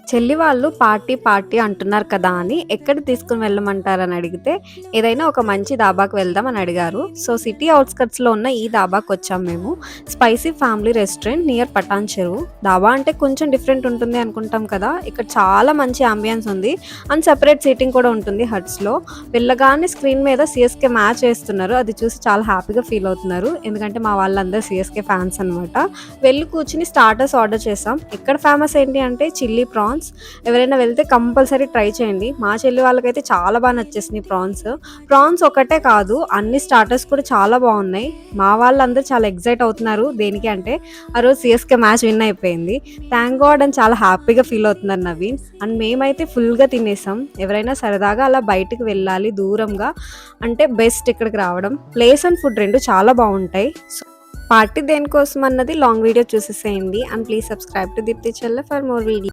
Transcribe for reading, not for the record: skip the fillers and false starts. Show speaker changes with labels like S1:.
S1: చెల్లి వాళ్ళు party party అంటున్నారు కదా అని ఎక్కడ తీసుకుని వెళ్ళమంటారని అడిగితే ఏదైనా ఒక మంచి దాబాకి వెళ్దాం అని అడిగారు. సో సిటీ అవుట్స్కట్స్లో ఉన్న ఈ దాబాకి వచ్చాం మేము. Spicy family restaurant near Patancheru. Dhaba అంటే కొంచెం డిఫరెంట్ ఉంటుంది అనుకుంటాం కదా, ఇక్కడ చాలా మంచి అంబియన్స్ ఉంది అండ్ సెపరేట్ సీటింగ్ కూడా ఉంటుంది హట్స్లో. వెళ్ళగానే స్క్రీన్ మీద సిఎస్కే మ్యాచ్ వేస్తున్నారు, అది చూసి చాలా హ్యాపీగా ఫీల్ అవుతున్నారు ఎందుకంటే మా వాళ్ళందరూ సిఎస్కే ఫ్యాన్స్ అనమాట. వెళ్ళి కూర్చుని స్టార్టర్స్ ఆర్డర్ చేసాం. ఇక్కడ ఫేమస్ ఏంటి అంటే చిల్లీ ప్రాన్స్. ఎవరైనా వెళ్తే కంపల్సరీ ట్రై చేయండి. మా చెల్లి వాళ్ళకైతే చాలా బాగా నచ్చేసినాయి ప్రాన్స్ ఒకటే కాదు, అన్ని స్టార్టర్స్ కూడా చాలా బాగున్నాయి. మా వాళ్ళందరూ చాలా ఎక్సైట్ అవుతున్నారు. దేనికి అంటే ఆ రోజు సిఎస్కే మ్యాచ్ విన్ అయిపోయింది, థ్యాంక్ గాడ్ అని చాలా హ్యాపీగా ఫీల్ అవుతున్నారు నవీన్. అండ్ మేమైతే ఫుల్గా తినేసాం. ఎవరైనా సరదాగా అలా బయటికి వెళ్ళాలి దూరంగా అంటే బెస్ట్ ఇక్కడికి రావడం. ప్లేస్ అండ్ ఫుడ్ రెండు చాలా బాగుంటాయి. సో పార్టీ దేనికోసం అన్నది లాంగ్ వీడియో చూసేసేయండి. And please subscribe to Deepthi Chella for more video.